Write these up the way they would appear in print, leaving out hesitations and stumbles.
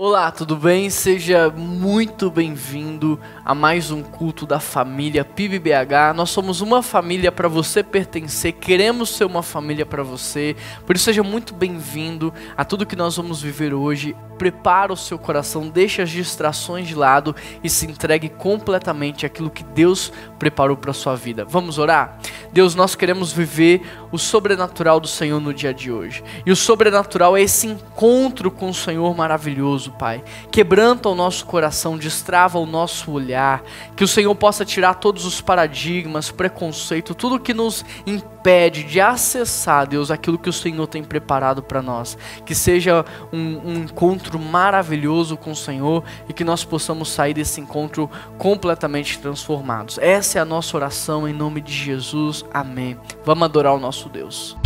Olá, tudo bem? Seja muito bem-vindo a mais um culto da família PIB-BH. Nós somos uma família para você pertencer, queremos ser uma família para você. Por isso seja muito bem-vindo a tudo que nós vamos viver hoje. Prepara o seu coração, deixe as distrações de lado e se entregue completamente àquilo que Deus preparou para a sua vida. Vamos orar? Deus, nós queremos viver o sobrenatural do Senhor no dia de hoje. E o sobrenatural é esse encontro com o Senhor maravilhoso, Pai. Quebranta o nosso coração, destrava o nosso olhar, que o Senhor possa tirar todos os paradigmas, preconceito, tudo que nos impede de acessar, Deus, aquilo que o Senhor tem preparado para nós. Que seja um encontro maravilhoso com o Senhor e que nós possamos sair desse encontro completamente transformados. Essa é a nossa oração em nome de Jesus. Amém. Vamos adorar o nosso Deus.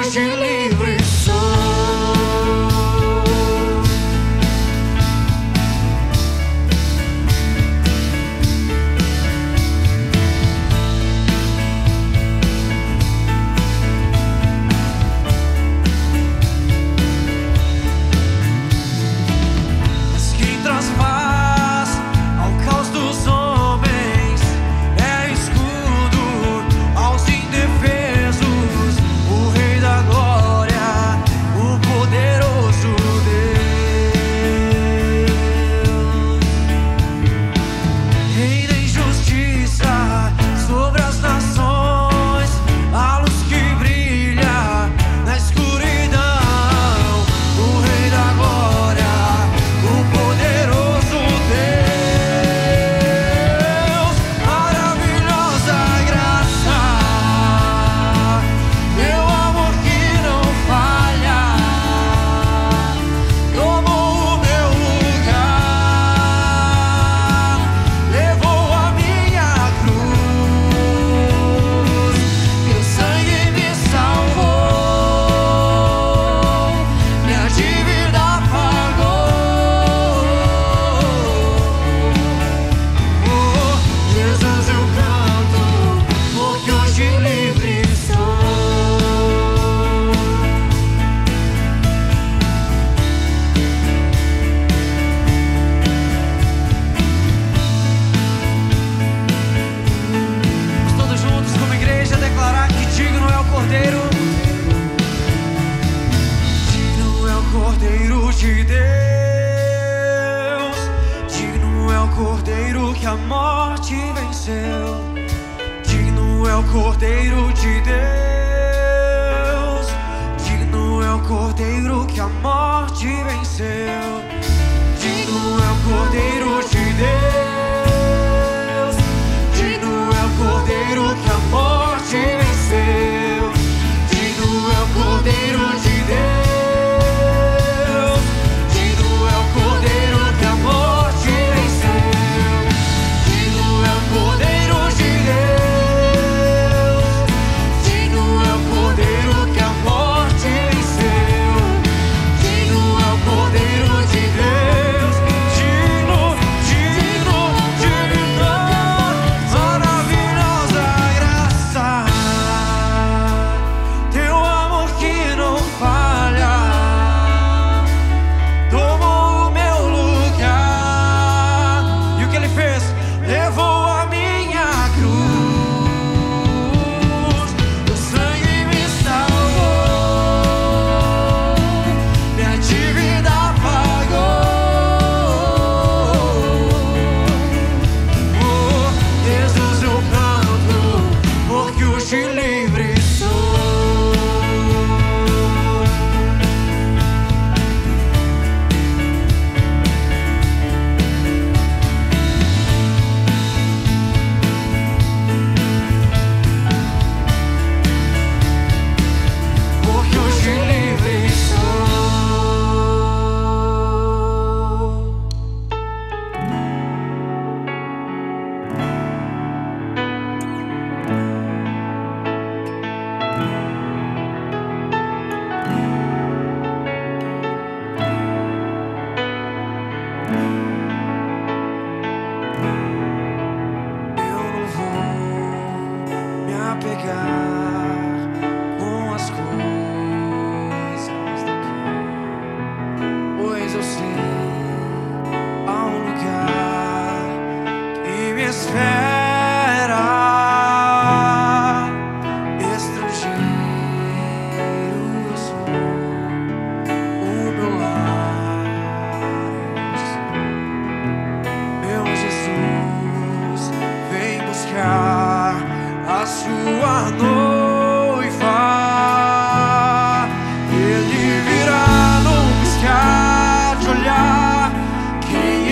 Digno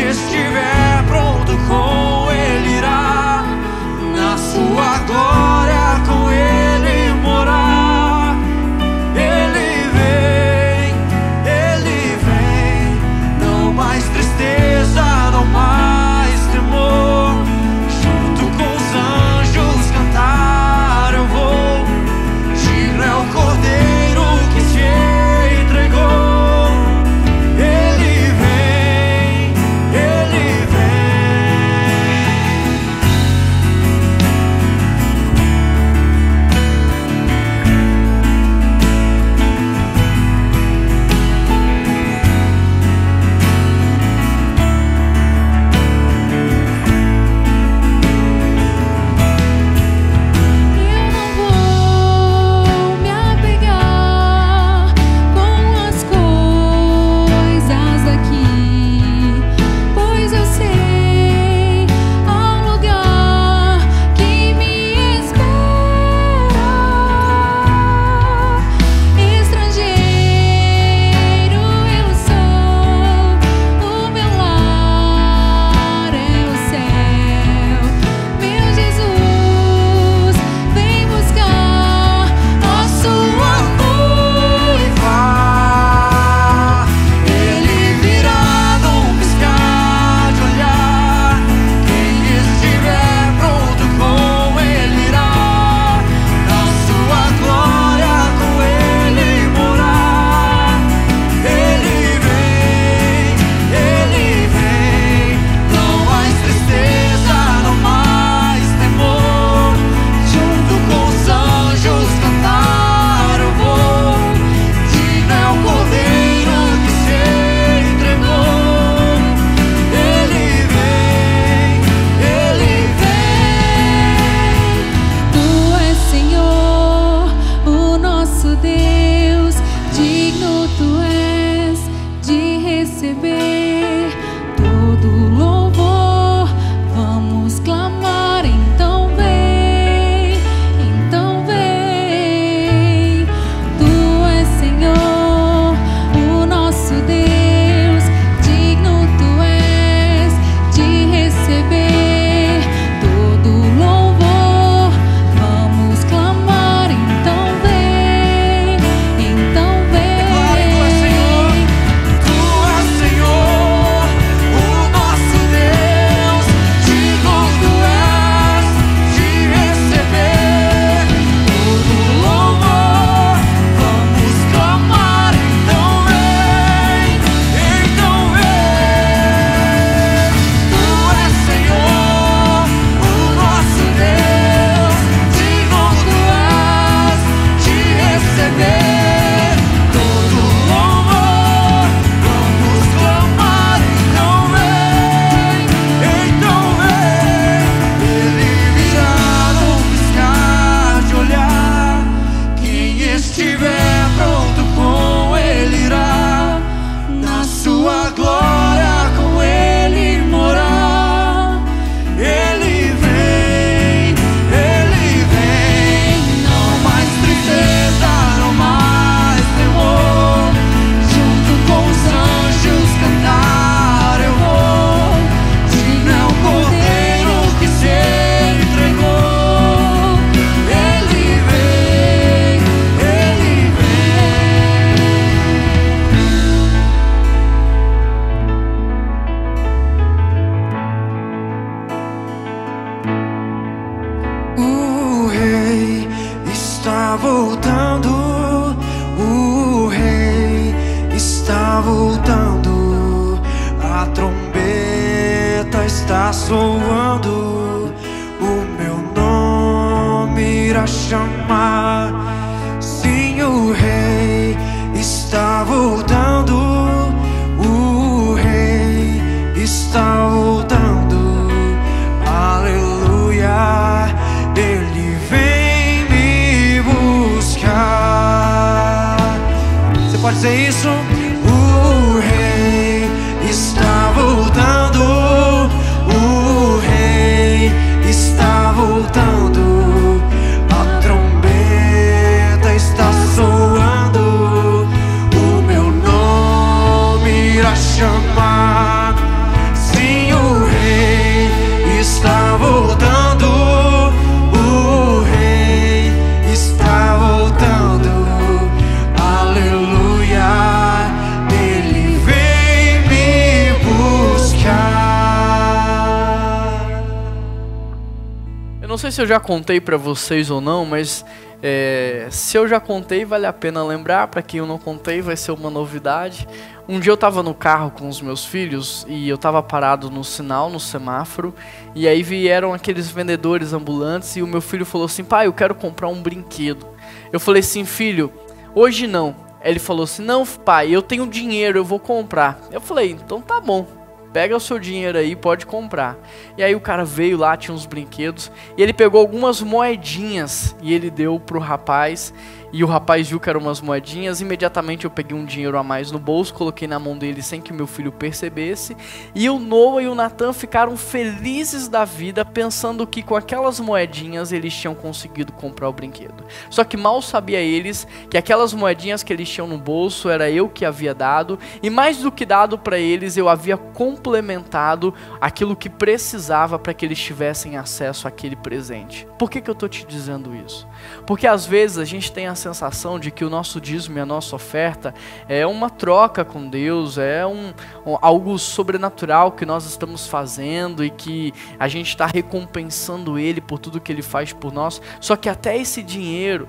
estiver pronto, com Ele irá, na sua glória com Ele morar. Ele vem, não mais tristeza, não mais temor. Junto com os anjos cantar eu vou. Digno é o Cordeiro que se entregou. Ele vem, Ele Eu não vou me apegar com as coisas daqui, pois eu sei há um lugar que me espera. Estrangeiro eu sou, o meu lar é o céu. Meu Jesus, vem buscar a sua noiva. Ele virá num piscar de olhar. Quem estiver pronto, com Ele irá, na sua glória com Ele morar. Ele vem, não mais tristeza, não mais temor. Junto com os anjos cantar eu vou. Digno é o Cordeiro que se entregou. Ele vem, Tu és Senhor, o nosso Deus, digno tu és de receber todo louvor. Vamos clamar, então vem, então vem. Tu és Senhor, o nosso Deus, digno tu és de receber todo louvor. Vamos clamar, então vem, então vem. declare: Tu és Senhor, Tu és Senhor, o nosso Deus. Digno Tu és de receber todo louvor. Vamos clamar, então vem, então vem. Tu és Senhor, o nosso Deus. Digno Tu és de receber todo louvor. Vamos clamar, então vem, então vem. Ele virá num piscar de olhar. Quem estiver pronto, com Ele irá, na sua glória com Ele morar. Ele vem, não mais tristeza, não mais temor. Junto com os anjos cantar eu vou. Digno é o Cordeiro que se entregou. Ele vem, Ele vem. O Rei está voltando. O Rei está voltando. A trombeta está soando. O meu nome irá chamar. Sim, o Rei está voltando. O Rei está voltando. Aleluia. Ele vem me buscar. Você pode dizer isso? O Rei está voltando. O Rei está voltando. A trombeta está soando. O meu nome não sei se eu já contei para vocês ou não, mas se eu já contei, vale a pena lembrar. Para quem eu não contei, vai ser uma novidade. Um dia eu estava no carro com os meus filhos e eu estava parado no sinal, no semáforo, e aí vieram aqueles vendedores ambulantes e o meu filho falou assim: pai, eu quero comprar um brinquedo. Eu falei assim: filho, hoje não. Ele falou assim: não, pai, eu tenho dinheiro, eu vou comprar. Eu falei: então tá bom, pega o seu dinheiro aí, pode comprar. E aí o cara veio lá, tinha uns brinquedos, e ele pegou algumas moedinhas e ele deu pro rapaz. E o rapaz viu que eram umas moedinhas. Imediatamente eu peguei um dinheiro a mais no bolso, coloquei na mão dele sem que meu filho percebesse. E o Noah e o Natan ficaram felizes da vida, pensando que com aquelas moedinhas eles tinham conseguido comprar o brinquedo. Só que mal sabia eles que aquelas moedinhas que eles tinham no bolso era eu que havia dado. E mais do que dado para eles, eu havia complementado aquilo que precisava para que eles tivessem acesso àquele presente. Por que eu estou te dizendo isso? Porque às vezes a gente tem a sensação de que o nosso dízimo e a nossa oferta é uma troca com Deus, é algo sobrenatural que nós estamos fazendo e que a gente está recompensando Ele por tudo que Ele faz por nós. Só que até esse dinheiro,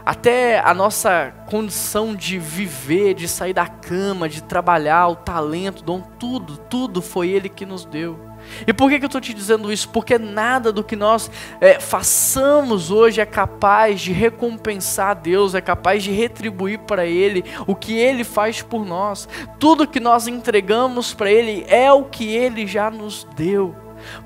até a nossa condição de viver, de sair da cama, de trabalhar, o talento, dom, tudo foi Ele que nos deu. E por que eu estou te dizendo isso? Porque nada do que nós façamos hoje é capaz de recompensar a Deus, é capaz de retribuir para Ele o que Ele faz por nós. Tudo que nós entregamos para Ele é o que Ele já nos deu.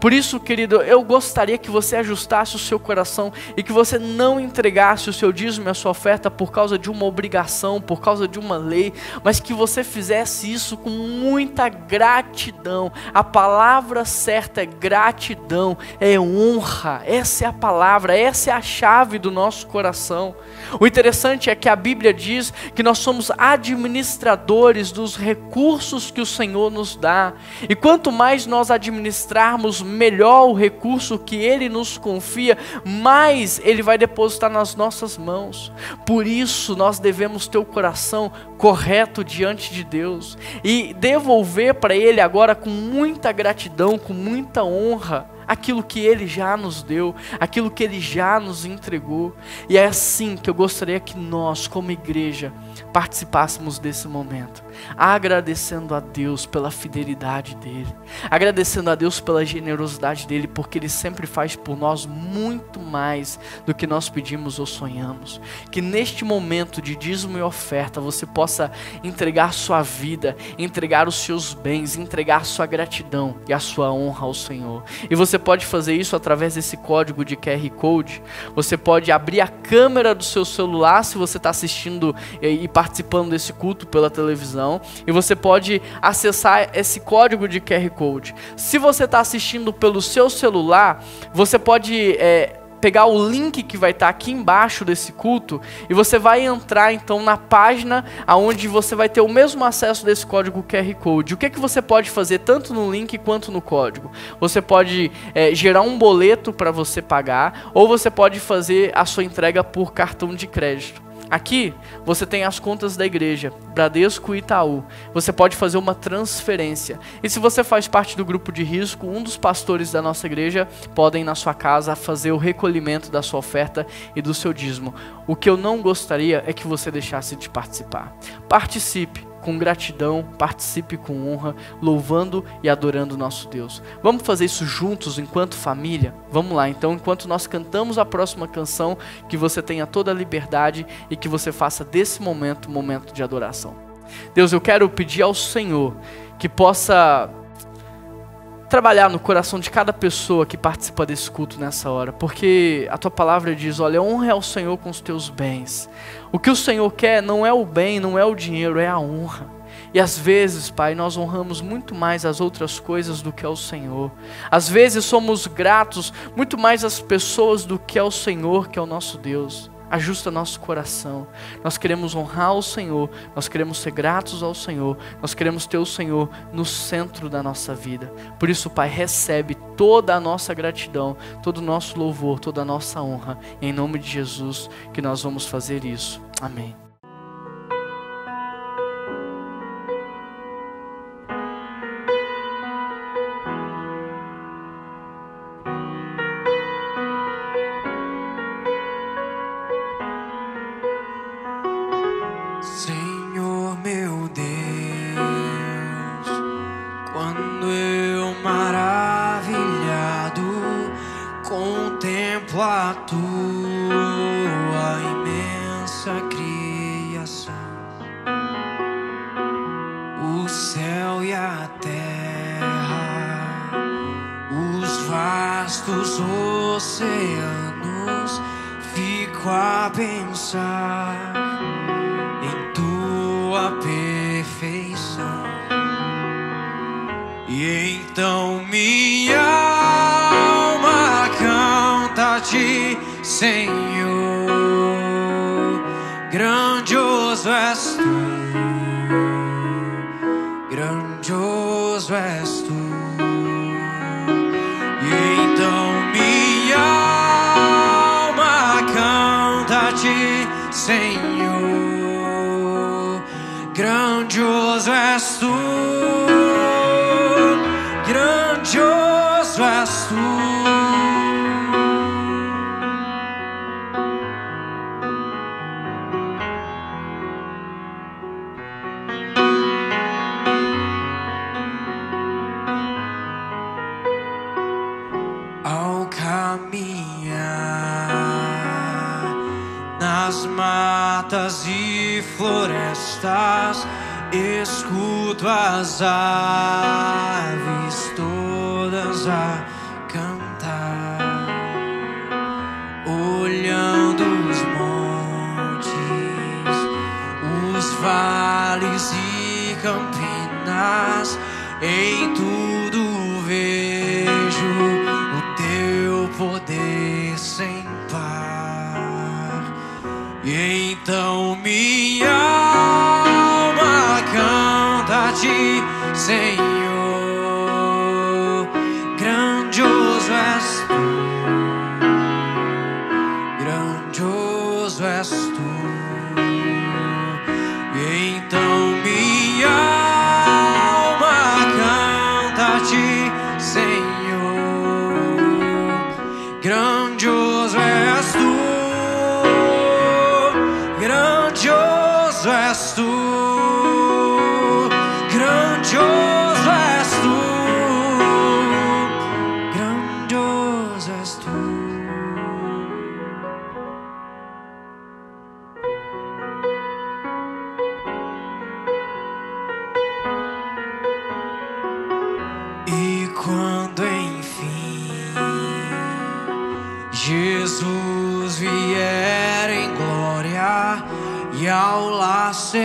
Por isso, querido, eu gostaria que você ajustasse o seu coração e que você não entregasse o seu dízimo e a sua oferta por causa de uma obrigação, por causa de uma lei, mas que você fizesse isso com muita gratidão. A palavra certa é gratidão, é honra, essa é a palavra, essa é a chave do nosso coração. O interessante é que a Bíblia diz que nós somos administradores dos recursos que o Senhor nos dá, e quanto mais nós administrarmos melhor o recurso que Ele nos confia, mais Ele vai depositar nas nossas mãos. Por isso nós devemos ter o coração correto diante de Deus e devolver para Ele agora com muita gratidão, com muita honra, aquilo que Ele já nos deu, aquilo que Ele já nos entregou. E é assim que eu gostaria que nós, como igreja, participássemos desse momento, agradecendo a Deus pela fidelidade dEle, agradecendo a Deus pela generosidade dEle, porque Ele sempre faz por nós muito mais do que nós pedimos ou sonhamos. Que neste momento de dízimo e oferta, você possa entregar sua vida, entregar os seus bens, entregar sua gratidão e a sua honra ao Senhor. E você pode fazer isso através desse código de QR Code. Você pode abrir a câmera do seu celular, se você está assistindo e participando desse culto pela televisão, e você pode acessar esse código de QR Code. Se você está assistindo pelo seu celular, você pode pegar o link que vai estar aqui embaixo desse culto, e você vai entrar então na página onde você vai ter o mesmo acesso desse código QR Code. O que você pode fazer tanto no link quanto no código? Você pode gerar um boleto para você pagar, ou você pode fazer a sua entrega por cartão de crédito. Aqui você tem as contas da igreja, Bradesco e Itaú. Você pode fazer uma transferência. E se você faz parte do grupo de risco, um dos pastores da nossa igreja podem ir na sua casa fazer o recolhimento da sua oferta e do seu dízimo. O que eu não gostaria é que você deixasse de participar. Participe com gratidão, participe com honra, louvando e adorando o nosso Deus. Vamos fazer isso juntos enquanto família? Vamos lá, então, enquanto nós cantamos a próxima canção, que você tenha toda a liberdade e que você faça desse momento um momento de adoração. Deus, eu quero pedir ao Senhor que possa trabalhar no coração de cada pessoa que participa desse culto nessa hora, porque a tua palavra diz: olha, honra ao Senhor com os teus bens. O que o Senhor quer não é o bem, não é o dinheiro, é a honra. E às vezes, Pai, nós honramos muito mais as outras coisas do que ao Senhor. Às vezes somos gratos muito mais às pessoas do que ao Senhor, que é o nosso Deus. Ajusta nosso coração. Nós queremos honrar o Senhor, nós queremos ser gratos ao Senhor, nós queremos ter o Senhor no centro da nossa vida. Por isso, Pai, recebe toda a nossa gratidão, todo o nosso louvor, toda a nossa honra. Em nome de Jesus que nós vamos fazer isso. Amém. contempla a tua imensa criação, o céu e a terra, os vastos oceanos. Fico a pensar em tua perfeição, e então minha alma canta a ti, Senhor. Grandioso és tu, grandioso és tu. E então minha alma canta a ti, Senhor. Grandioso és tu, grandioso és tu. Ao caminhar nas matas e florestas, escuto as aves todas a cantar, olhando os montes, os vales e campinas. Em tudo vejo o teu poder sem par. E então minha alma canta a ti, Senhor. Grandioso és tu, grandioso és tu. E então minha alma canta a ti, Senhor. Grandioso és tu, grandioso és tu, grandioso és tu, grandioso és tu. E quando enfim Jesus vier em glória e ao lar celeste,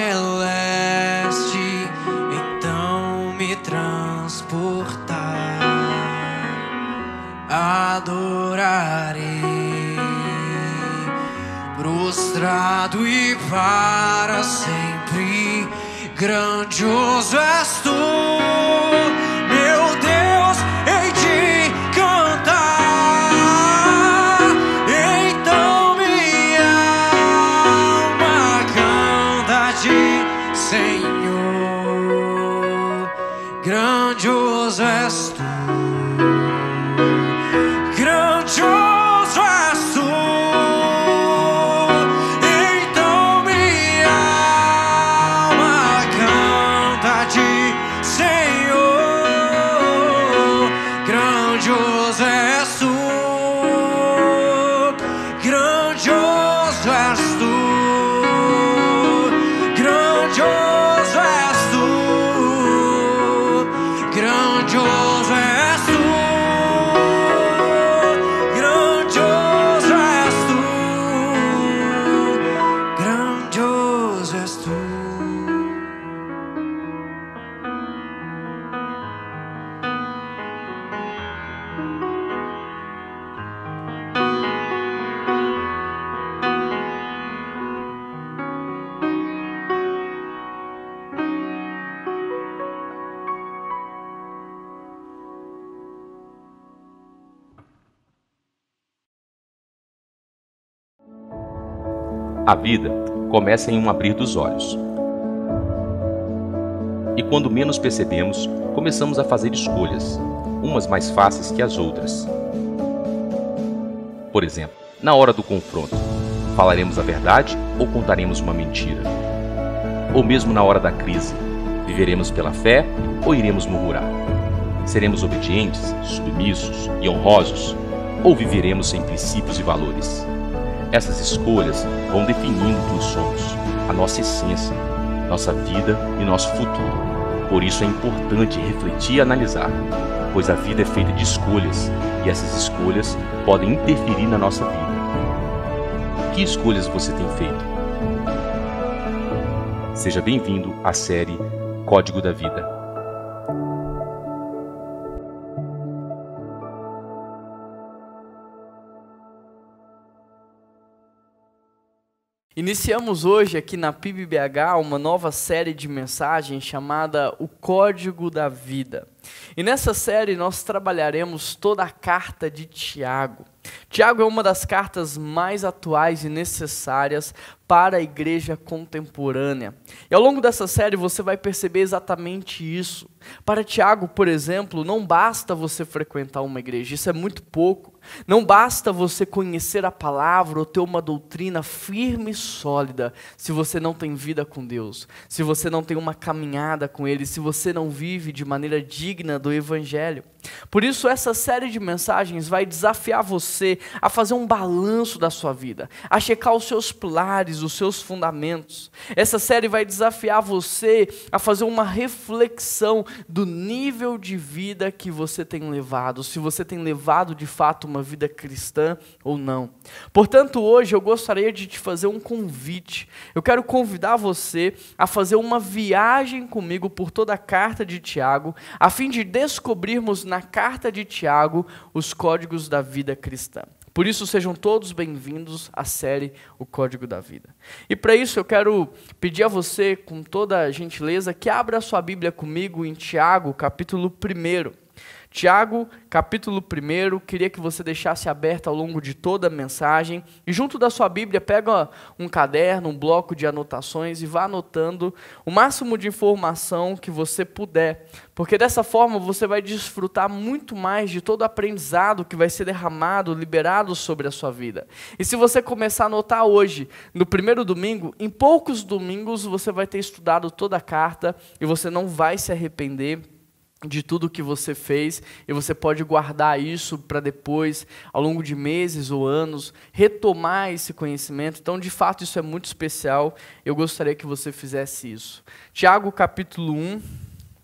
então me transportar, adorarei prostrado e para sempre. Grandioso és tu, meu Deus, hei de cantar. Então minha alma canta a ti, Senhor. Grandioso és tu, grandioso és tu. Então minha alma canta a ti, Senhor. Grandioso és tu, grandioso és tu, grandioso és tu, grandioso és tu, grandioso és tu, grandioso és tu. A vida começa em um abrir dos olhos. E quando menos percebemos, começamos a fazer escolhas, umas mais fáceis que as outras. Por exemplo, na hora do confronto, falaremos a verdade ou contaremos uma mentira? Ou mesmo na hora da crise, viveremos pela fé ou iremos murmurar? Seremos obedientes, submissos e honrosos? ou viveremos sem princípios e valores? Essas escolhas vão definindo quem somos, a nossa essência, nossa vida e nosso futuro. Por isso é importante refletir e analisar, pois a vida é feita de escolhas e essas escolhas podem interferir na nossa vida. Que escolhas você tem feito? Seja bem-vindo à série Código da Vida. Iniciamos hoje aqui na PIBBH uma nova série de mensagens chamada O Código da Vida. E nessa série nós trabalharemos toda a carta de Tiago. Tiago é uma das cartas mais atuais e necessárias para a igreja contemporânea. E ao longo dessa série você vai perceber exatamente isso. Para Tiago, por exemplo, não basta você frequentar uma igreja, isso é muito pouco. Não basta você conhecer a palavra ou ter uma doutrina firme e sólida se você não tem vida com Deus, se você não tem uma caminhada com Ele, se você não vive de maneira digna do Evangelho. Por isso essa série de mensagens vai desafiar você a fazer um balanço da sua vida, a checar os seus pilares, os seus fundamentos. Essa série vai desafiar você a fazer uma reflexão do nível de vida que você tem levado, se você tem levado de fato uma vida cristã ou não. Portanto, hoje eu gostaria de te fazer um convite. Eu quero convidar você a fazer uma viagem comigo por toda a carta de Tiago, a fim de descobrirmos na carta de Tiago os códigos da vida cristã. Por isso, sejam todos bem-vindos à série O Código da Vida. E para isso eu quero pedir a você, com toda a gentileza, que abra a sua Bíblia comigo em Tiago, capítulo 1. Tiago, capítulo 1, queria que você deixasse aberto ao longo de toda a mensagem. E junto da sua Bíblia, pega um caderno, um bloco de anotações e vá anotando o máximo de informação que você puder. Porque dessa forma você vai desfrutar muito mais de todo o aprendizado que vai ser derramado, liberado sobre a sua vida. E se você começar a anotar hoje, no primeiro domingo, em poucos domingos você vai ter estudado toda a carta e você não vai se arrepender de tudo que você fez, e você pode guardar isso para depois, ao longo de meses ou anos, retomar esse conhecimento. Então, de fato, isso é muito especial. Eu gostaria que você fizesse isso. Tiago, capítulo 1,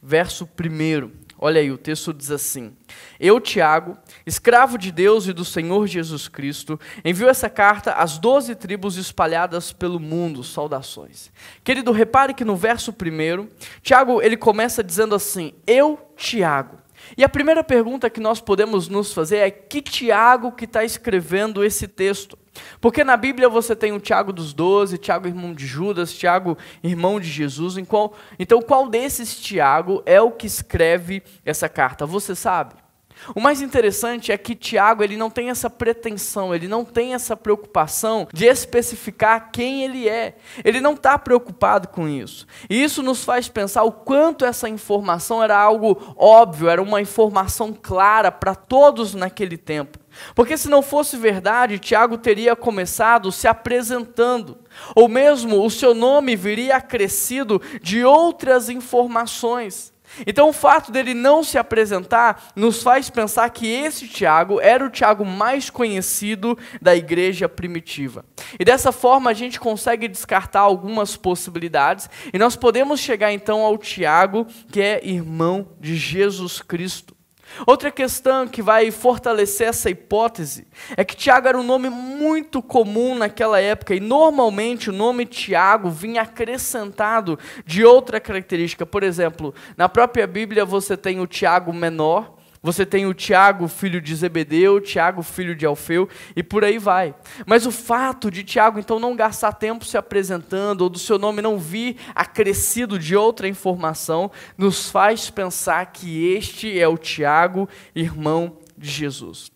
verso 1. Olha aí, o texto diz assim: Eu, Tiago, escravo de Deus e do Senhor Jesus Cristo, envio essa carta às 12 tribos espalhadas pelo mundo. Saudações. Querido, repare que no verso 1, Tiago ele começa dizendo assim: Eu, Tiago. E a primeira pergunta que nós podemos nos fazer é: que Tiago que está escrevendo esse texto? Porque na Bíblia você tem o Tiago dos 12, Tiago irmão de Judas, Tiago irmão de Jesus. Então qual desses Tiago é o que escreve essa carta? Você sabe? O mais interessante é que Tiago ele não tem essa pretensão, ele não tem essa preocupação de especificar quem ele é. Ele não está preocupado com isso. E isso nos faz pensar o quanto essa informação era algo óbvio, era uma informação clara para todos naquele tempo. Porque se não fosse verdade, Tiago teria começado se apresentando, ou mesmo o seu nome viria acrescido de outras informações. Então o fato dele não se apresentar nos faz pensar que esse Tiago era o Tiago mais conhecido da igreja primitiva. E dessa forma a gente consegue descartar algumas possibilidades e nós podemos chegar então ao Tiago, que é irmão de Jesus Cristo. Outra questão que vai fortalecer essa hipótese é que Tiago era um nome muito comum naquela época e normalmente o nome Tiago vinha acrescentado de outra característica. Por exemplo, na própria Bíblia você tem o Tiago menor, você tem o Tiago, filho de Zebedeu, Tiago, filho de Alfeu, e por aí vai. Mas o fato de Tiago, então, não gastar tempo se apresentando, ou do seu nome não vir acrescido de outra informação, nos faz pensar que este é o Tiago, irmão de Jesus.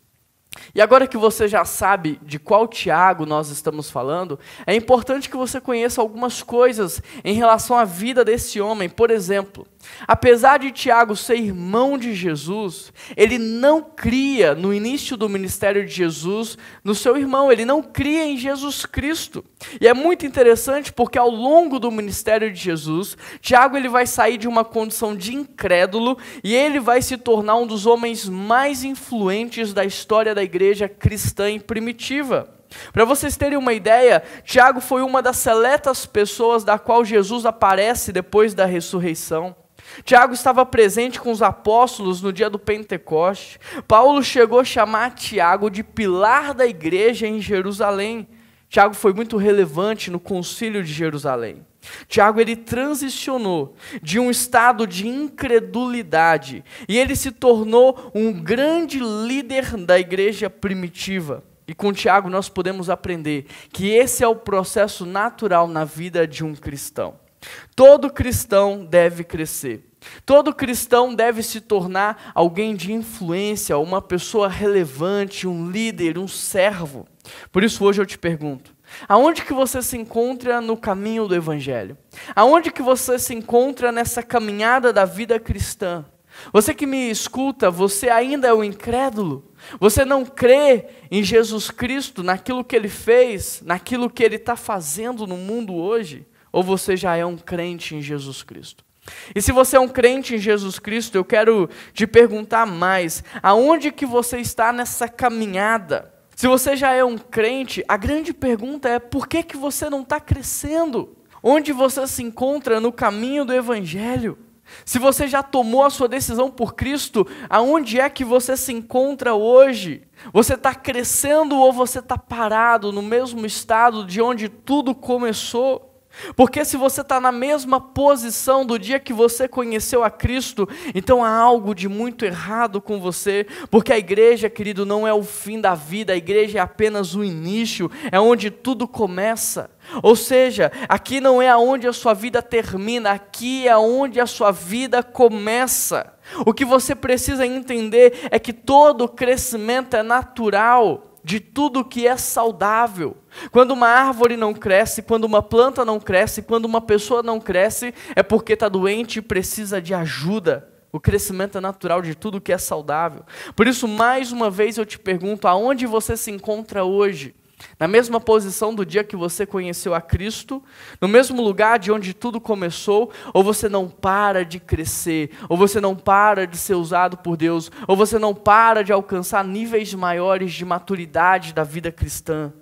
E agora que você já sabe de qual Tiago nós estamos falando, é importante que você conheça algumas coisas em relação à vida desse homem. Por exemplo, Apesar de Tiago ser irmão de Jesus, ele não cria no início do ministério de Jesus no seu irmão, ele não cria em Jesus Cristo. E é muito interessante porque ao longo do ministério de Jesus, Tiago ele vai sair de uma condição de incrédulo e ele vai se tornar um dos homens mais influentes da história da igreja cristã e primitiva. Para vocês terem uma ideia, Tiago foi uma das seletas pessoas da qual Jesus aparece depois da ressurreição. Tiago estava presente com os apóstolos no dia do Pentecoste. Paulo chegou a chamar Tiago de pilar da igreja em Jerusalém. Tiago foi muito relevante no concílio de Jerusalém. Tiago ele transicionou de um estado de incredulidade e ele se tornou um grande líder da igreja primitiva. E com Tiago nós podemos aprender que esse é o processo natural na vida de um cristão. Todo cristão deve crescer. Todo cristão deve se tornar alguém de influência, uma pessoa relevante, um líder, um servo. Por isso hoje eu te pergunto, aonde que você se encontra no caminho do Evangelho? Aonde que você se encontra nessa caminhada da vida cristã? Você que me escuta, você ainda é um incrédulo? Você não crê em Jesus Cristo, naquilo que Ele fez, naquilo que Ele está fazendo no mundo hoje? Ou você já é um crente em Jesus Cristo? E se você é um crente em Jesus Cristo, eu quero te perguntar mais, aonde que você está nessa caminhada? Se você já é um crente, a grande pergunta é, por que que você não está crescendo? Onde você se encontra no caminho do Evangelho? Se você já tomou a sua decisão por Cristo, aonde é que você se encontra hoje? Você está crescendo ou você está parado no mesmo estado de onde tudo começou? Porque se você está na mesma posição do dia que você conheceu a Cristo, então há algo de muito errado com você, porque a igreja, querido, não é o fim da vida, a igreja é apenas o início, é onde tudo começa. Ou seja, aqui não é onde a sua vida termina, aqui é onde a sua vida começa. O que você precisa entender é que todo crescimento é natural de tudo que é saudável. Quando uma árvore não cresce, quando uma planta não cresce, quando uma pessoa não cresce, é porque está doente e precisa de ajuda. O crescimento é natural de tudo que é saudável. Por isso, mais uma vez eu te pergunto, aonde você se encontra hoje? Na mesma posição do dia que você conheceu a Cristo, no mesmo lugar de onde tudo começou, ou você não para de crescer, ou você não para de ser usado por Deus, ou você não para de alcançar níveis maiores de maturidade da vida cristã.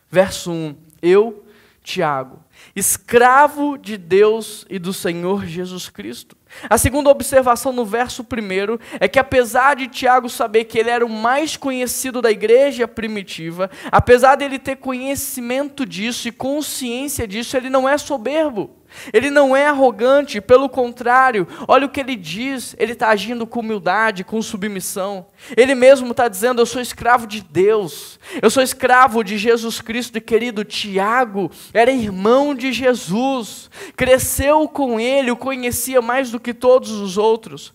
Verso 1, eu, Tiago, escravo de Deus e do Senhor Jesus Cristo. A segunda observação no verso 1 é que apesar de Tiago saber que ele era o mais conhecido da igreja primitiva, apesar dele ter conhecimento disso e consciência disso, ele não é soberbo. Ele não é arrogante, pelo contrário, olha o que ele diz, ele está agindo com humildade, com submissão. Ele mesmo está dizendo, eu sou escravo de Deus, eu sou escravo de Jesus Cristo. E querido, Tiago era irmão de Jesus, cresceu com ele, o conhecia mais do que todos os outros.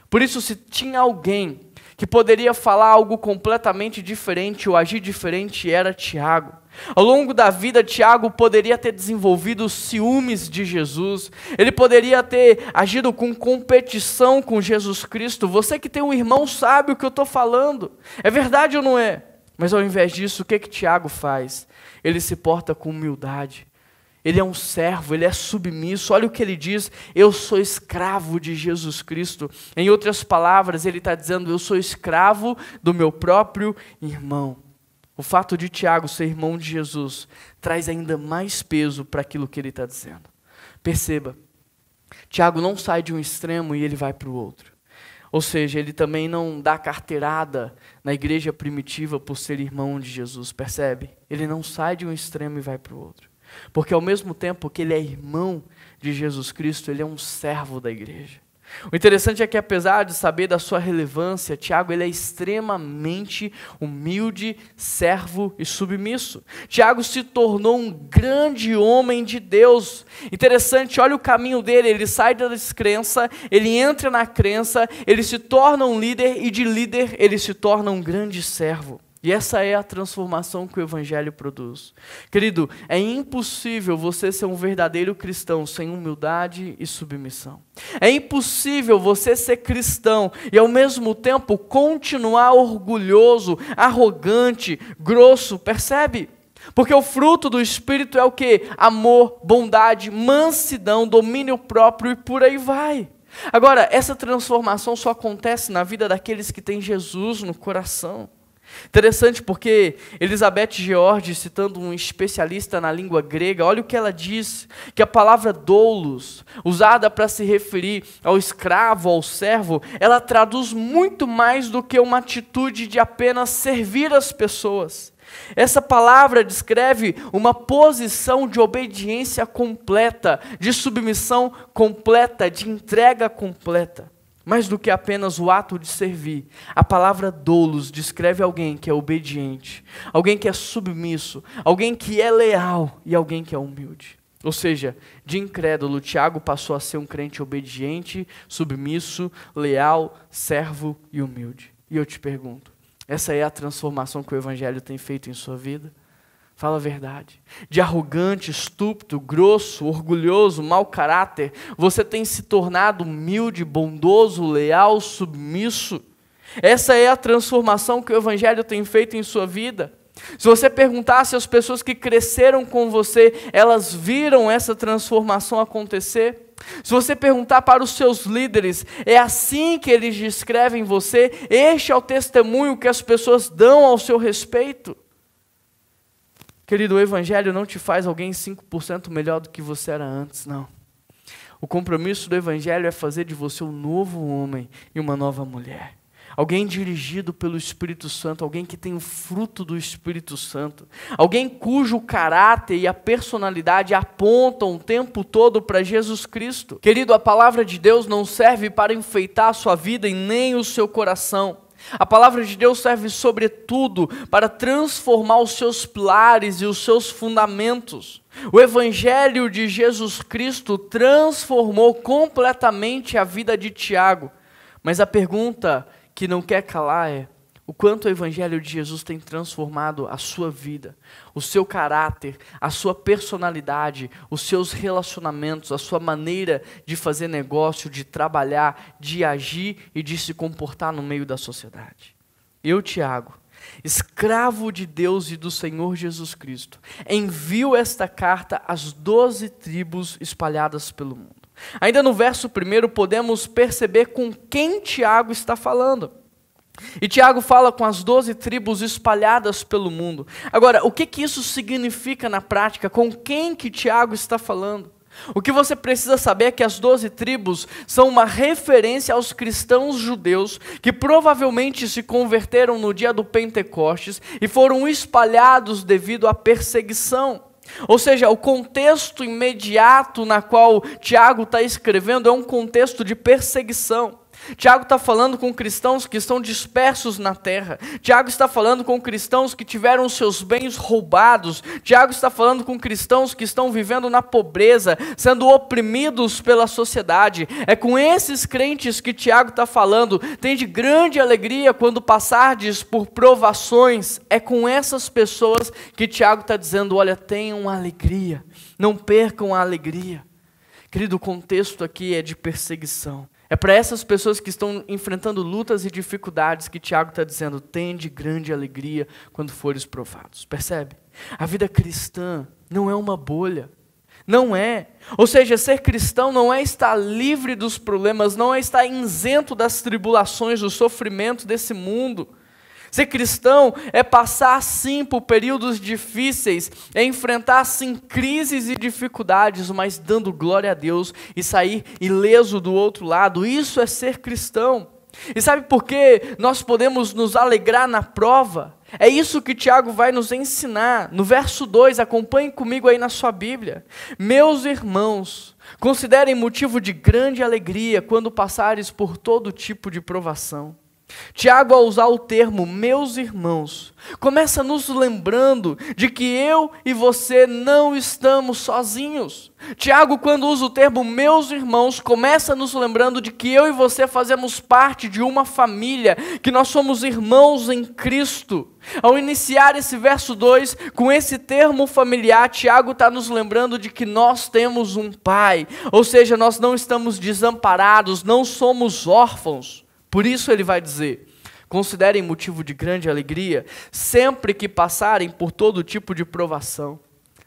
Por isso, se tinha alguém que poderia falar algo completamente diferente ou agir diferente, era Tiago. Ao longo da vida, Tiago poderia ter desenvolvido ciúmes de Jesus, ele poderia ter agido com competição com Jesus Cristo. Você que tem um irmão sabe o que eu estou falando, é verdade ou não é? Mas ao invés disso, o que Tiago faz? Ele se porta com humildade, ele é um servo, ele é submisso. Olha o que ele diz, eu sou escravo de Jesus Cristo. Em outras palavras, ele está dizendo, eu sou escravo do meu próprio irmão. O fato de Tiago ser irmão de Jesus traz ainda mais peso para aquilo que ele está dizendo. Perceba, Tiago não sai de um extremo e ele vai para o outro. Ou seja, ele também não dá carteirada na igreja primitiva por ser irmão de Jesus, percebe? Ele não sai de um extremo e vai para o outro. Porque ao mesmo tempo que ele é irmão de Jesus Cristo, ele é um servo da igreja. O interessante é que apesar de saber da sua relevância, Tiago ele é extremamente humilde, servo e submisso. Tiago se tornou um grande homem de Deus. Interessante, olha o caminho dele, ele sai da descrença, ele entra na crença, ele se torna um líder e de líder ele se torna um grande servo. E essa é a transformação que o Evangelho produz. Querido, é impossível você ser um verdadeiro cristão sem humildade e submissão. É impossível você ser cristão e ao mesmo tempo continuar orgulhoso, arrogante, grosso, percebe? Porque o fruto do Espírito é o quê? Amor, bondade, mansidão, domínio próprio e por aí vai. Agora, essa transformação só acontece na vida daqueles que têm Jesus no coração. Interessante porque Elizabeth George, citando um especialista na língua grega, olha o que ela diz, que a palavra doulos, usada para se referir ao escravo, ao servo, ela traduz muito mais do que uma atitude de apenas servir as pessoas. Essa palavra descreve uma posição de obediência completa, de submissão completa, de entrega completa. Mais do que apenas o ato de servir, a palavra doulos descreve alguém que é obediente, alguém que é submisso, alguém que é leal e alguém que é humilde. Ou seja, de incrédulo, Tiago passou a ser um crente obediente, submisso, leal, servo e humilde. E eu te pergunto, essa é a transformação que o Evangelho tem feito em sua vida? Fala a verdade. De arrogante, estúpido, grosso, orgulhoso, mau caráter, você tem se tornado humilde, bondoso, leal, submisso. Essa é a transformação que o Evangelho tem feito em sua vida. Se você perguntasse às pessoas que cresceram com você, elas viram essa transformação acontecer? Se você perguntar para os seus líderes, é assim que eles descrevem você? Este é o testemunho que as pessoas dão ao seu respeito? Querido, o Evangelho não te faz alguém 5% melhor do que você era antes, não. O compromisso do Evangelho é fazer de você um novo homem e uma nova mulher. Alguém dirigido pelo Espírito Santo, alguém que tem o fruto do Espírito Santo. Alguém cujo caráter e a personalidade apontam o tempo todo para Jesus Cristo. Querido, a palavra de Deus não serve para enfeitar a sua vida e nem o seu coração. A palavra de Deus serve sobretudo para transformar os seus pilares e os seus fundamentos. O Evangelho de Jesus Cristo transformou completamente a vida de Tiago. Mas a pergunta que não quer calar é: o quanto o Evangelho de Jesus tem transformado a sua vida, o seu caráter, a sua personalidade, os seus relacionamentos, a sua maneira de fazer negócio, de trabalhar, de agir e de se comportar no meio da sociedade. Eu, Tiago, escravo de Deus e do Senhor Jesus Cristo, envio esta carta às 12 tribos espalhadas pelo mundo. Ainda no verso 1 podemos perceber com quem Tiago está falando. E Tiago fala com as 12 tribos espalhadas pelo mundo. Agora, o que isso significa na prática? Com quem que Tiago está falando? O que você precisa saber é que as 12 tribos são uma referência aos cristãos judeus que provavelmente se converteram no dia do Pentecostes e foram espalhados devido à perseguição. Ou seja, o contexto imediato na qual Tiago está escrevendo é um contexto de perseguição. Tiago está falando com cristãos que estão dispersos na terra. Tiago está falando com cristãos que tiveram seus bens roubados. Tiago está falando com cristãos que estão vivendo na pobreza, sendo oprimidos pela sociedade. É com esses crentes que Tiago está falando. Tem de grande alegria quando passardes por provações. É com essas pessoas que Tiago está dizendo: olha, tenham alegria, não percam a alegria. Querido, o contexto aqui é de perseguição. É para essas pessoas que estão enfrentando lutas e dificuldades que Tiago está dizendo: tende grande alegria quando fores provados. Percebe? A vida cristã não é uma bolha. Não é. Ou seja, ser cristão não é estar livre dos problemas, não é estar isento das tribulações, do sofrimento desse mundo. Ser cristão é passar sim por períodos difíceis, é enfrentar sim crises e dificuldades, mas dando glória a Deus e sair ileso do outro lado. Isso é ser cristão. E sabe por que nós podemos nos alegrar na prova? É isso que Tiago vai nos ensinar. No verso 2, acompanhe comigo aí na sua Bíblia. Meus irmãos, considerem motivo de grande alegria quando passares por todo tipo de provação. Tiago, ao usar o termo meus irmãos, começa nos lembrando de que eu e você não estamos sozinhos. Tiago, quando usa o termo meus irmãos, começa nos lembrando de que eu e você fazemos parte de uma família, que nós somos irmãos em Cristo. Ao iniciar esse verso 2, com esse termo familiar, Tiago está nos lembrando de que nós temos um pai, ou seja, nós não estamos desamparados, não somos órfãos. Por isso ele vai dizer, considerem motivo de grande alegria, sempre que passarem por todo tipo de provação.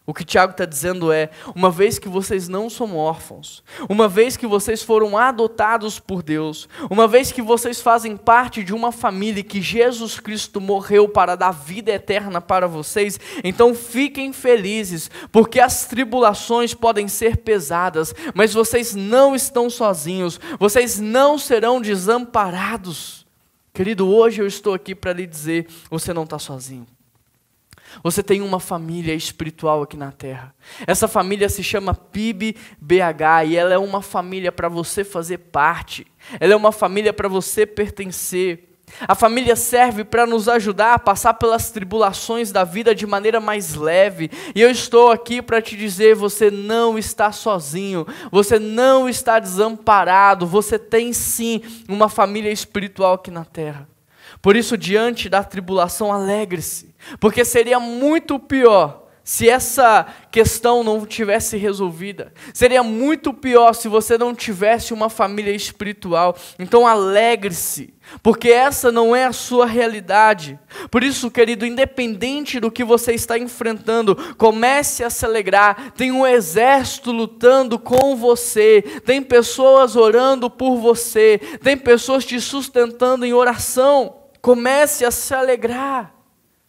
O que Tiago está dizendo é, uma vez que vocês não são órfãos, uma vez que vocês foram adotados por Deus, uma vez que vocês fazem parte de uma família que Jesus Cristo morreu para dar vida eterna para vocês, então fiquem felizes, porque as tribulações podem ser pesadas, mas vocês não estão sozinhos, vocês não serão desamparados. Querido, hoje eu estou aqui para lhe dizer, você não está sozinho. Você tem uma família espiritual aqui na terra. Essa família se chama PIB-BH e ela é uma família para você fazer parte. Ela é uma família para você pertencer. A família serve para nos ajudar a passar pelas tribulações da vida de maneira mais leve. E eu estou aqui para te dizer, você não está sozinho. Você não está desamparado. Você tem sim uma família espiritual aqui na terra. Por isso, diante da tribulação, alegre-se, porque seria muito pior se essa questão não tivesse resolvida. Seria muito pior se você não tivesse uma família espiritual. Então alegre-se, porque essa não é a sua realidade. Por isso, querido, independente do que você está enfrentando, comece a se alegrar. Tem um exército lutando com você, tem pessoas orando por você, tem pessoas te sustentando em oração. Comece a se alegrar.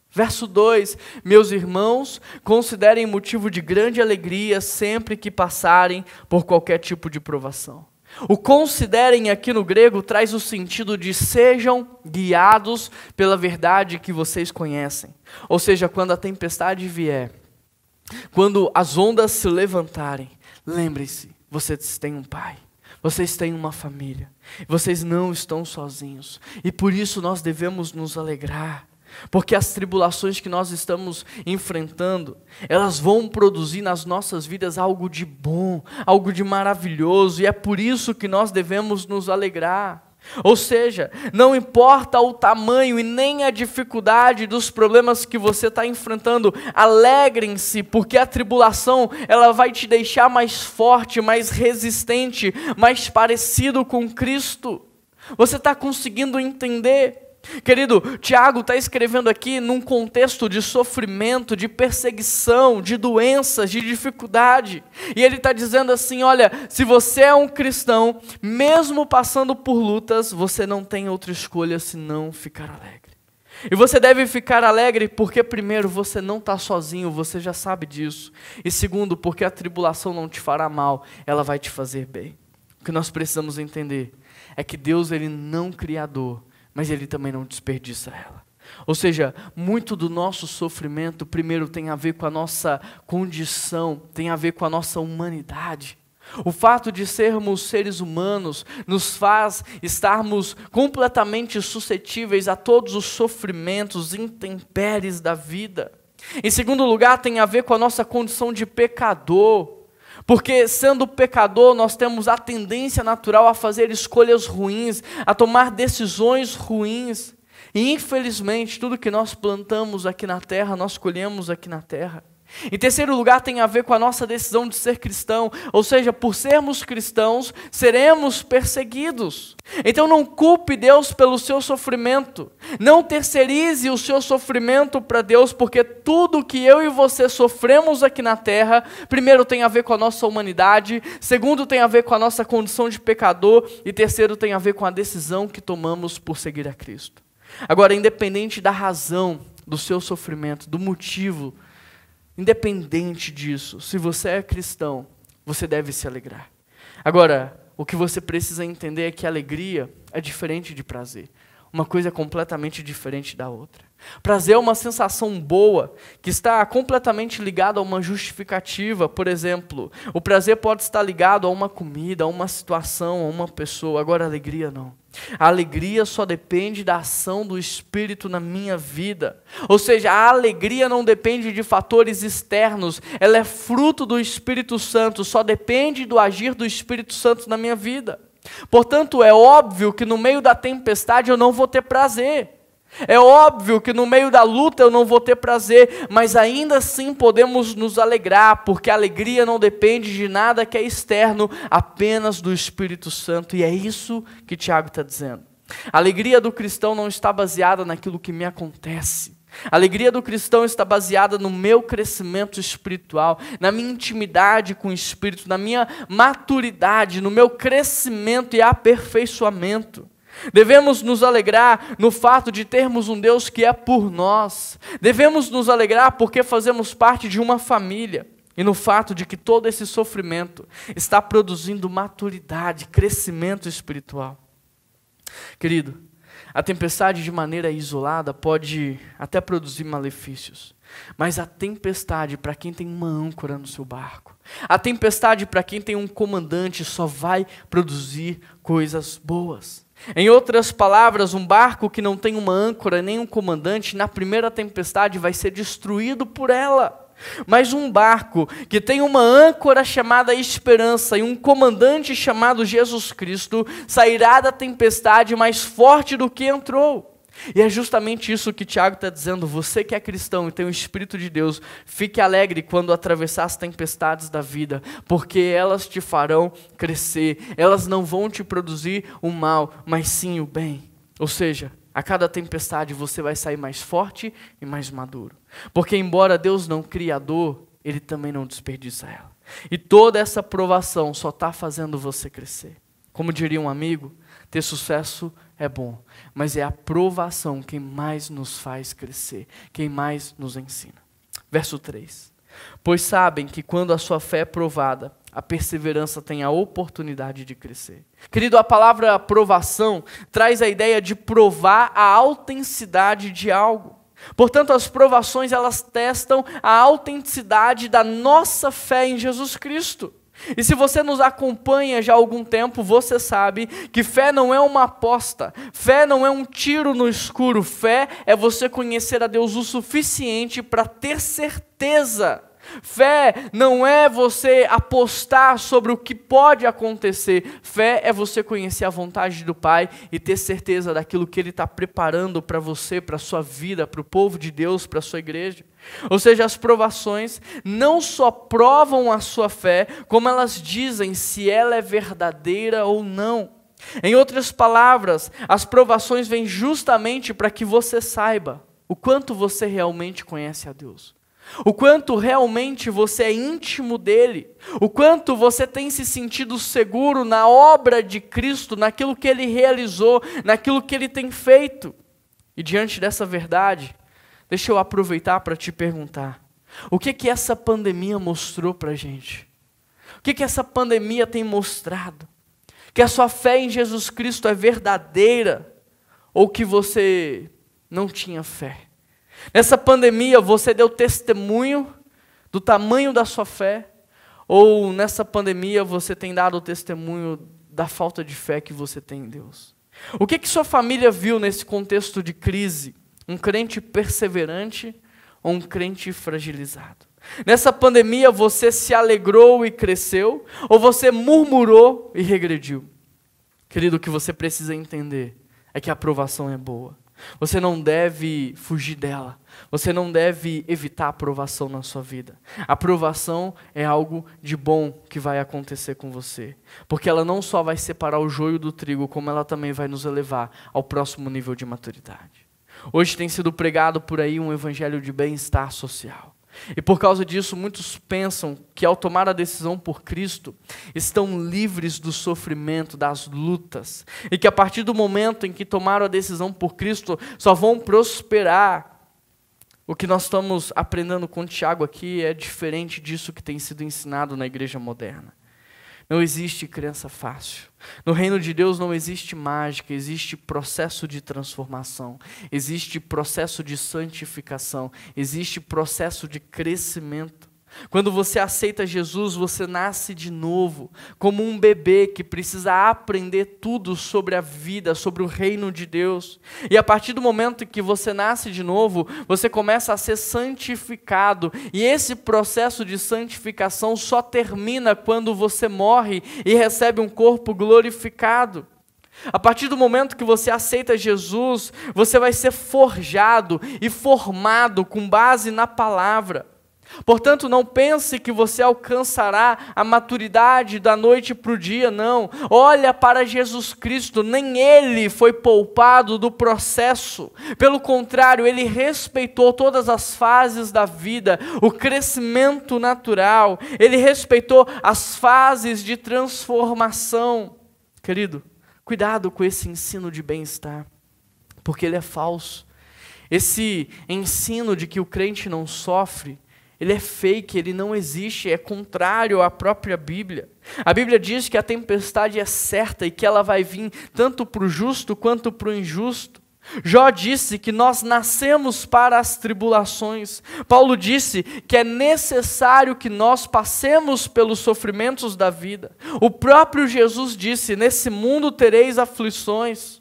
Verso 2, meus irmãos, considerem motivo de grande alegria sempre que passarem por qualquer tipo de provação. O considerem aqui no grego traz o sentido de sejam guiados pela verdade que vocês conhecem. Ou seja, quando a tempestade vier, quando as ondas se levantarem, lembrem-se, vocês têm um pai. Vocês têm uma família, vocês não estão sozinhos, e por isso nós devemos nos alegrar, porque as tribulações que nós estamos enfrentando, elas vão produzir nas nossas vidas algo de bom, algo de maravilhoso, e é por isso que nós devemos nos alegrar. Ou seja, não importa o tamanho e nem a dificuldade dos problemas que você está enfrentando, alegrem-se, porque a tribulação ela vai te deixar mais forte, mais resistente, mais parecido com Cristo. Você está conseguindo entender? Querido, Tiago está escrevendo aqui num contexto de sofrimento, de perseguição, de doenças, de dificuldade. E ele está dizendo assim, olha, se você é um cristão, mesmo passando por lutas, você não tem outra escolha senão ficar alegre. E você deve ficar alegre porque, primeiro, você não está sozinho, você já sabe disso. E segundo, porque a tribulação não te fará mal, ela vai te fazer bem. O que nós precisamos entender é que Deus ele não é criador, mas Ele também não desperdiça ela. Ou seja, muito do nosso sofrimento, primeiro, tem a ver com a nossa condição, tem a ver com a nossa humanidade. O fato de sermos seres humanos nos faz estarmos completamente suscetíveis a todos os sofrimentos, intempéries da vida. Em segundo lugar, tem a ver com a nossa condição de pecador. Porque sendo pecador, nós temos a tendência natural a fazer escolhas ruins, a tomar decisões ruins. E infelizmente, tudo que nós plantamos aqui na terra, nós colhemos aqui na terra. Em terceiro lugar, tem a ver com a nossa decisão de ser cristão. Ou seja, por sermos cristãos, seremos perseguidos. Então não culpe Deus pelo seu sofrimento. Não terceirize o seu sofrimento para Deus, porque tudo que eu e você sofremos aqui na terra, primeiro tem a ver com a nossa humanidade, segundo tem a ver com a nossa condição de pecador, e terceiro tem a ver com a decisão que tomamos por seguir a Cristo. Agora, independente da razão do seu sofrimento, do motivo, independente disso, se você é cristão, você deve se alegrar. Agora, o que você precisa entender é que alegria é diferente de prazer. Uma coisa é completamente diferente da outra. Prazer é uma sensação boa, que está completamente ligada a uma justificativa. Por exemplo, o prazer pode estar ligado a uma comida, a uma situação, a uma pessoa. Agora, a alegria não. A alegria só depende da ação do Espírito na minha vida. Ou seja, a alegria não depende de fatores externos, ela é fruto do Espírito Santo, só depende do agir do Espírito Santo na minha vida. Portanto, é óbvio que no meio da tempestade eu não vou ter prazer. É óbvio que no meio da luta eu não vou ter prazer, mas ainda assim podemos nos alegrar, porque a alegria não depende de nada que é externo, apenas do Espírito Santo, e é isso que Tiago está dizendo. A alegria do cristão não está baseada naquilo que me acontece. A alegria do cristão está baseada no meu crescimento espiritual, na minha intimidade com o Espírito, na minha maturidade, no meu crescimento e aperfeiçoamento. Devemos nos alegrar no fato de termos um Deus que é por nós. Devemos nos alegrar porque fazemos parte de uma família. E no fato de que todo esse sofrimento está produzindo maturidade, crescimento espiritual. Querido, a tempestade de maneira isolada pode até produzir malefícios. Mas a tempestade para quem tem uma âncora no seu barco, a tempestade para quem tem um comandante só vai produzir coisas boas. Em outras palavras, um barco que não tem uma âncora nem um comandante, na primeira tempestade vai ser destruído por ela. Mas um barco que tem uma âncora chamada esperança e um comandante chamado Jesus Cristo, sairá da tempestade mais forte do que entrou. E é justamente isso que Tiago está dizendo. Você que é cristão e tem o Espírito de Deus, fique alegre quando atravessar as tempestades da vida, porque elas te farão crescer, elas não vão te produzir o mal, mas sim o bem. Ou seja, a cada tempestade você vai sair mais forte e mais maduro, porque embora Deus não crie a dor, Ele também não desperdiça ela. E toda essa provação só está fazendo você crescer. Como diria um amigo, ter sucesso é bom, mas é a provação quem mais nos faz crescer, quem mais nos ensina. Verso 3. Pois sabem que quando a sua fé é provada, a perseverança tem a oportunidade de crescer. Querido, a palavra provação traz a ideia de provar a autenticidade de algo. Portanto, as provações elas testam a autenticidade da nossa fé em Jesus Cristo. E se você nos acompanha já há algum tempo, você sabe que fé não é uma aposta, fé não é um tiro no escuro, fé é você conhecer a Deus o suficiente para ter certeza. Fé não é você apostar sobre o que pode acontecer, fé é você conhecer a vontade do Pai e ter certeza daquilo que Ele está preparando para você, para a sua vida, para o povo de Deus, para a sua igreja. Ou seja, as provações não só provam a sua fé, como elas dizem se ela é verdadeira ou não. Em outras palavras, as provações vêm justamente para que você saiba o quanto você realmente conhece a Deus. O quanto realmente você é íntimo dele, o quanto você tem se sentido seguro na obra de Cristo, naquilo que Ele realizou, naquilo que Ele tem feito. E diante dessa verdade, deixa eu aproveitar para te perguntar, o que essa pandemia mostrou para a gente? O que essa pandemia tem mostrado? Que a sua fé em Jesus Cristo é verdadeira ou que você não tinha fé? Nessa pandemia você deu testemunho do tamanho da sua fé? Ou nessa pandemia você tem dado testemunho da falta de fé que você tem em Deus? O que sua família viu nesse contexto de crise? Um crente perseverante ou um crente fragilizado? Nessa pandemia você se alegrou e cresceu? Ou você murmurou e regrediu? Querido, o que você precisa entender é que a provação é boa. Você não deve fugir dela. Você não deve evitar a provação na sua vida. A provação é algo de bom que vai acontecer com você. Porque ela não só vai separar o joio do trigo, como ela também vai nos elevar ao próximo nível de maturidade. Hoje tem sido pregado por aí um evangelho de bem-estar social. E por causa disso, muitos pensam que ao tomar a decisão por Cristo, estão livres do sofrimento, das lutas. E que a partir do momento em que tomaram a decisão por Cristo, só vão prosperar. O que nós estamos aprendendo com Tiago aqui é diferente disso que tem sido ensinado na igreja moderna. Não existe crença fácil. No reino de Deus não existe mágica, existe processo de transformação, existe processo de santificação, existe processo de crescimento. Quando você aceita Jesus, você nasce de novo, como um bebê que precisa aprender tudo sobre a vida, sobre o reino de Deus. E a partir do momento que você nasce de novo, você começa a ser santificado. E esse processo de santificação só termina quando você morre e recebe um corpo glorificado. A partir do momento que você aceita Jesus, você vai ser forjado e formado com base na palavra. Portanto, não pense que você alcançará a maturidade da noite para o dia, não. Olha para Jesus Cristo, nem Ele foi poupado do processo. Pelo contrário, Ele respeitou todas as fases da vida, o crescimento natural. Ele respeitou as fases de transformação. Querido, cuidado com esse ensino de bem-estar, porque ele é falso. Esse ensino de que o crente não sofre, ele é fake, ele não existe, é contrário à própria Bíblia. A Bíblia diz que a tempestade é certa e que ela vai vir tanto para o justo quanto para o injusto. Jó disse que nós nascemos para as tribulações. Paulo disse que é necessário que nós passemos pelos sofrimentos da vida. O próprio Jesus disse, nesse mundo tereis aflições.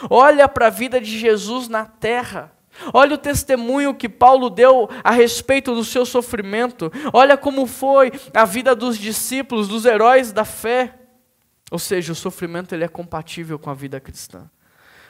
Olha para a vida de Jesus na terra. Olha o testemunho que Paulo deu a respeito do seu sofrimento. Olha como foi a vida dos discípulos, dos heróis da fé. Ou seja, o sofrimento ele é compatível com a vida cristã.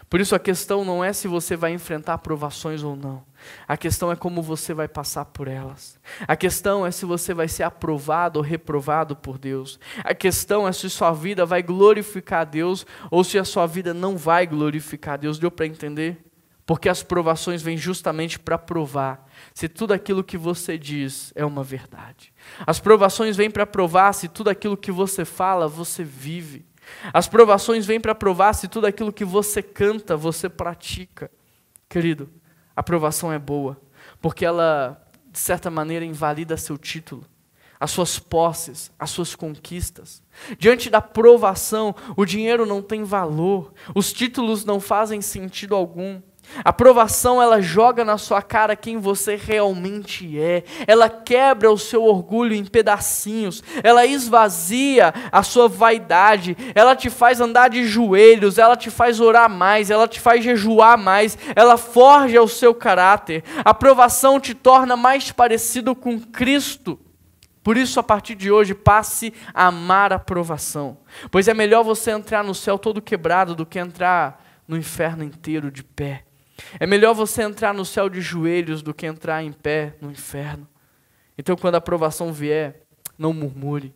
Por isso a questão não é se você vai enfrentar provações ou não. A questão é como você vai passar por elas. A questão é se você vai ser aprovado ou reprovado por Deus. A questão é se sua vida vai glorificar a Deus ou se a sua vida não vai glorificar a Deus. Deu para entender? Porque as provações vêm justamente para provar se tudo aquilo que você diz é uma verdade. As provações vêm para provar se tudo aquilo que você fala, você vive. As provações vêm para provar se tudo aquilo que você canta, você pratica. Querido, a provação é boa, porque ela, de certa maneira, invalida seu título, as suas posses, as suas conquistas. Diante da provação, o dinheiro não tem valor, os títulos não fazem sentido algum. A provação, ela joga na sua cara quem você realmente é. Ela quebra o seu orgulho em pedacinhos. Ela esvazia a sua vaidade. Ela te faz andar de joelhos. Ela te faz orar mais. Ela te faz jejuar mais. Ela forja o seu caráter. A provação te torna mais parecido com Cristo. Por isso, a partir de hoje, passe a amar a provação. Pois é melhor você entrar no céu todo quebrado do que entrar no inferno inteiro de pé. É melhor você entrar no céu de joelhos do que entrar em pé no inferno. Então, quando a provação vier, não murmure,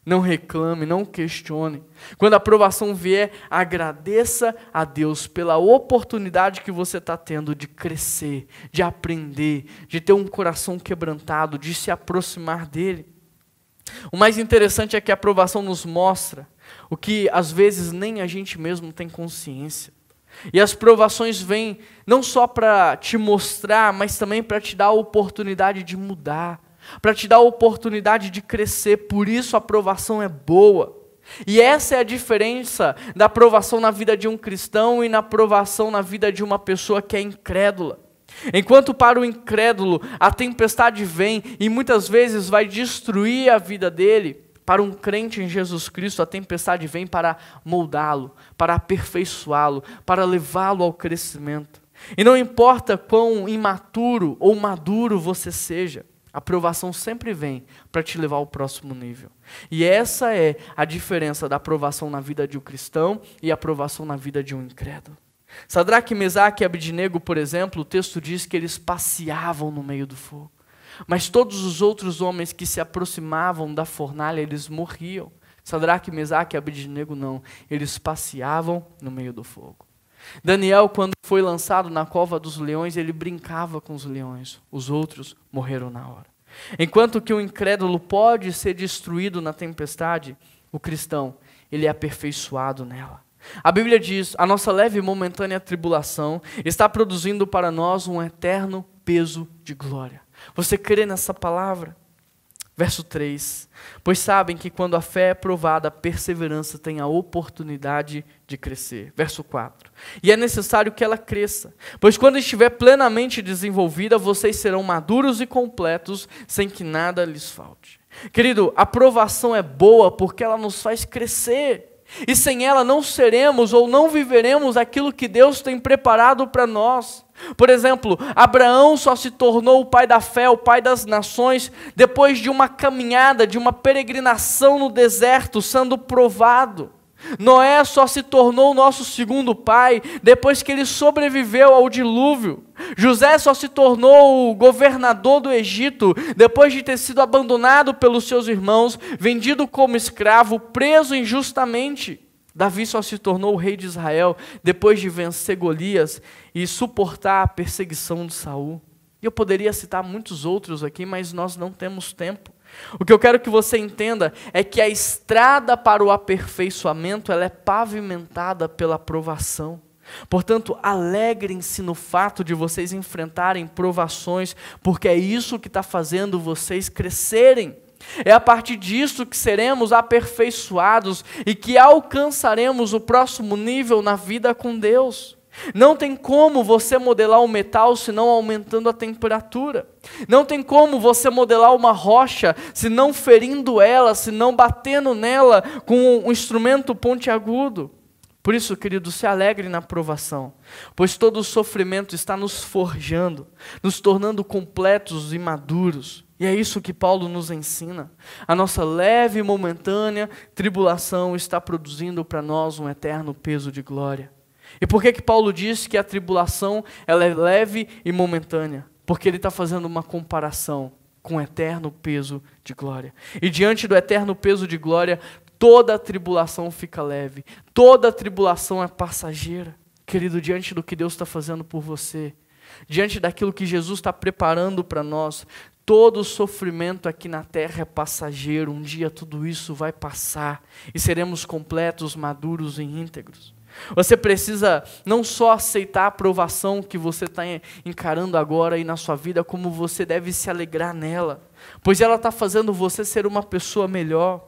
não reclame, não questione. Quando a provação vier, agradeça a Deus pela oportunidade que você está tendo de crescer, de aprender, de ter um coração quebrantado, de se aproximar dele. O mais interessante é que a provação nos mostra o que às vezes nem a gente mesmo tem consciência. E as provações vêm não só para te mostrar, mas também para te dar a oportunidade de mudar, para te dar a oportunidade de crescer. Por isso a provação é boa. E essa é a diferença da provação na vida de um cristão e na provação na vida de uma pessoa que é incrédula. Enquanto para o incrédulo a tempestade vem e muitas vezes vai destruir a vida dele, para um crente em Jesus Cristo, a tempestade vem para moldá-lo, para aperfeiçoá-lo, para levá-lo ao crescimento. E não importa quão imaturo ou maduro você seja, a provação sempre vem para te levar ao próximo nível. E essa é a diferença da aprovação na vida de um cristão e a aprovação na vida de um incrédulo. Sadraque, Mesaque e Abednego, por exemplo, o texto diz que eles passeavam no meio do fogo. Mas todos os outros homens que se aproximavam da fornalha, eles morriam. Sadraque, Mesaque e Abednego não. Eles passeavam no meio do fogo. Daniel, quando foi lançado na cova dos leões, ele brincava com os leões. Os outros morreram na hora. Enquanto que o incrédulo pode ser destruído na tempestade, o cristão, ele é aperfeiçoado nela. A Bíblia diz, a nossa leve e momentânea tribulação está produzindo para nós um eterno peso de glória. Você crê nessa palavra? Verso 3, pois sabem que quando a fé é provada, a perseverança tem a oportunidade de crescer. Verso 4, e é necessário que ela cresça, pois quando estiver plenamente desenvolvida, vocês serão maduros e completos, sem que nada lhes falte. Querido, a provação é boa porque ela nos faz crescer, e sem ela não seremos ou não viveremos aquilo que Deus tem preparado para nós. Por exemplo, Abraão só se tornou o pai da fé, o pai das nações, depois de uma caminhada, de uma peregrinação no deserto, sendo provado. Noé só se tornou o nosso segundo pai, depois que ele sobreviveu ao dilúvio. José só se tornou o governador do Egito, depois de ter sido abandonado pelos seus irmãos, vendido como escravo, preso injustamente. Davi só se tornou o rei de Israel depois de vencer Golias e suportar a perseguição de Saul. Eu poderia citar muitos outros aqui, mas nós não temos tempo. O que eu quero que você entenda é que a estrada para o aperfeiçoamento ela é pavimentada pela provação. Portanto, alegrem-se no fato de vocês enfrentarem provações, porque é isso que está fazendo vocês crescerem. É a partir disso que seremos aperfeiçoados e que alcançaremos o próximo nível na vida com Deus. Não tem como você modelar um metal senão aumentando a temperatura. Não tem como você modelar uma rocha senão ferindo ela, senão batendo nela com um instrumento pontiagudo. Por isso, querido, se alegre na provação, pois todo o sofrimento está nos forjando, nos tornando completos e maduros. E é isso que Paulo nos ensina. A nossa leve e momentânea tribulação está produzindo para nós um eterno peso de glória. E por que Paulo diz que a tribulação ela é leve e momentânea? Porque ele está fazendo uma comparação com o eterno peso de glória. E diante do eterno peso de glória, toda a tribulação fica leve. Toda a tribulação é passageira. Querido, diante do que Deus está fazendo por você, diante daquilo que Jesus está preparando para nós, todo o sofrimento aqui na terra é passageiro. Um dia tudo isso vai passar e seremos completos, maduros e íntegros. Você precisa não só aceitar a provação que você está encarando agora e na sua vida, como você deve se alegrar nela, pois ela está fazendo você ser uma pessoa melhor.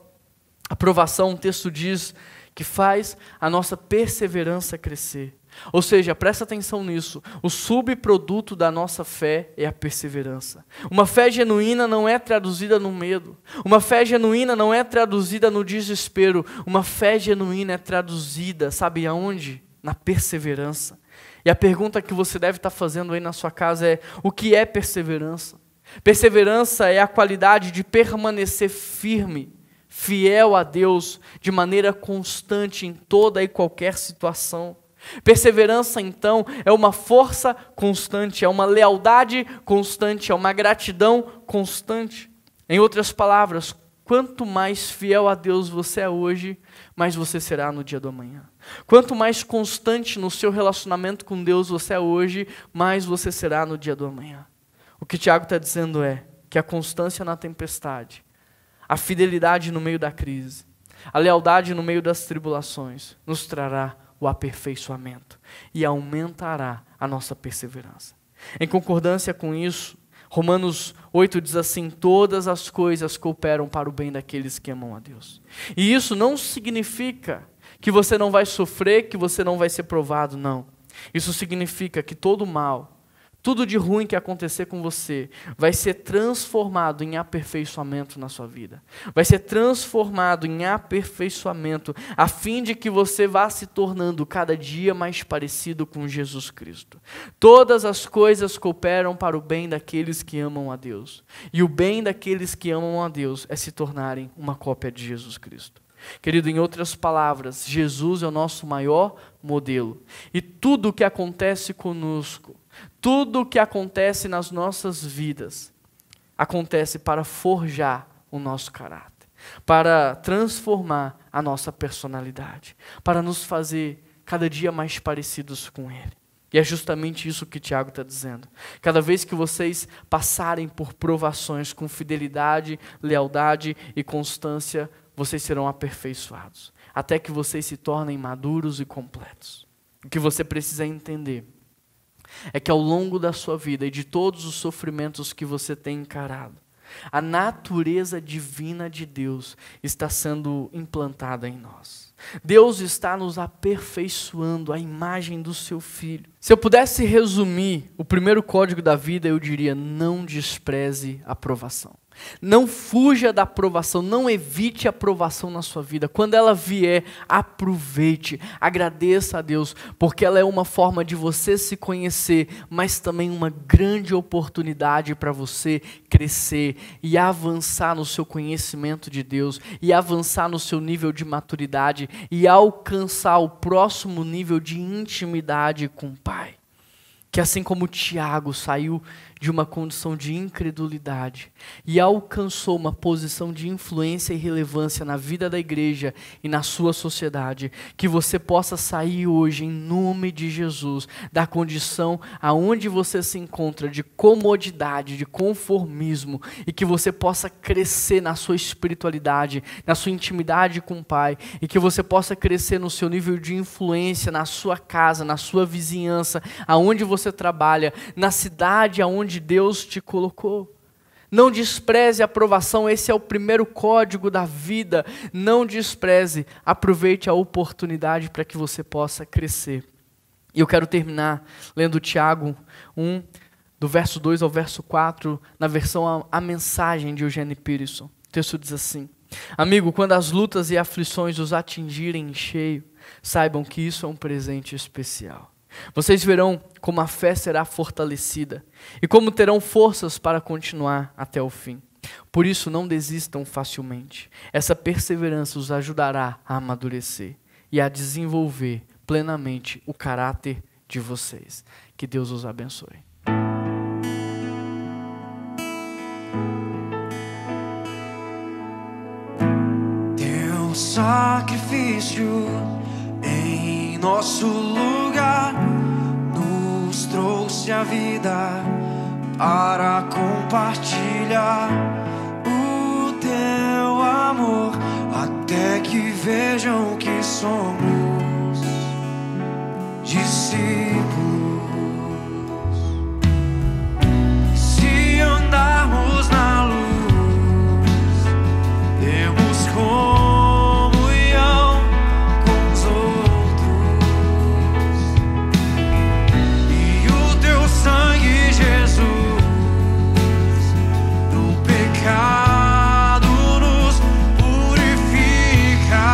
A provação, o texto diz, que faz a nossa perseverança crescer. Ou seja, presta atenção nisso, o subproduto da nossa fé é a perseverança. Uma fé genuína não é traduzida no medo, uma fé genuína não é traduzida no desespero, uma fé genuína é traduzida, sabe aonde? Na perseverança. E a pergunta que você deve estar fazendo aí na sua casa é, o que é perseverança? Perseverança é a qualidade de permanecer firme, fiel a Deus, de maneira constante em toda e qualquer situação. Perseverança, então, é uma força constante, é uma lealdade constante, é uma gratidão constante. Em outras palavras, quanto mais fiel a Deus você é hoje, mais você será no dia do amanhã. Quanto mais constante no seu relacionamento com Deus você é hoje, mais você será no dia do amanhã. O que Tiago está dizendo é que a constância na tempestade, a fidelidade no meio da crise, a lealdade no meio das tribulações, nos trará o aperfeiçoamento e aumentará a nossa perseverança. Em concordância com isso, Romanos 8 diz assim, todas as coisas cooperam para o bem daqueles que amam a Deus. E isso não significa que você não vai sofrer, que você não vai ser provado, não. Isso significa que todo mal, tudo de ruim que acontecer com você vai ser transformado em aperfeiçoamento na sua vida. Vai ser transformado em aperfeiçoamento a fim de que você vá se tornando cada dia mais parecido com Jesus Cristo. Todas as coisas cooperam para o bem daqueles que amam a Deus. E o bem daqueles que amam a Deus é se tornarem uma cópia de Jesus Cristo. Querido, em outras palavras, Jesus é o nosso maior modelo. E tudo o que acontece conosco, tudo o que acontece nas nossas vidas, acontece para forjar o nosso caráter, para transformar a nossa personalidade, para nos fazer cada dia mais parecidos com Ele. E é justamente isso que Tiago está dizendo. Cada vez que vocês passarem por provações com fidelidade, lealdade e constância, vocês serão aperfeiçoados, até que vocês se tornem maduros e completos. O que você precisa entender é que ao longo da sua vida e de todos os sofrimentos que você tem encarado, A natureza divina de Deus está sendo implantada em nós. Deus está nos aperfeiçoando à imagem do seu Filho. Se eu pudesse resumir o primeiro código da vida, eu diria: não despreze a aprovação. Não fuja da aprovação, não evite a aprovação na sua vida. Quando ela vier, aproveite, agradeça a Deus, porque ela é uma forma de você se conhecer, mas também uma grande oportunidade para você crescer e avançar no seu conhecimento de Deus, e avançar no seu nível de maturidade, e alcançar o próximo nível de intimidade com o Pai. Que assim como Tiago saiu de uma condição de incredulidade e alcançou uma posição de influência e relevância na vida da igreja e na sua sociedade, que você possa sair hoje, em nome de Jesus, da condição aonde você se encontra, de comodidade, de conformismo, e que você possa crescer na sua espiritualidade, na sua intimidade com o Pai, e que você possa crescer no seu nível de influência, na sua casa, na sua vizinhança, aonde você trabalha, na cidade aonde Deus te colocou. Não despreze a aprovação, esse é o primeiro código da vida. Não despreze, aproveite a oportunidade para que você possa crescer. E eu quero terminar lendo Tiago 1, do verso 2 ao verso 4, na versão A Mensagem de Eugene Peterson. O texto diz assim: amigo, quando as lutas e aflições os atingirem em cheio, saibam que isso é um presente especial. Vocês verão como a fé será fortalecida e como terão forças para continuar até o fim. Por isso, não desistam facilmente. Essa perseverança os ajudará a amadurecer e a desenvolver plenamente o caráter de vocês. Que Deus os abençoe. Teu sacrifício em nosso lugar nos trouxe a vida para compartilhar o teu amor, até que vejam que somos discípulos. Se andarmos na luz, temos comunhão com os outros, e o teu sangue, Jesus, do pecado. Nos purifica.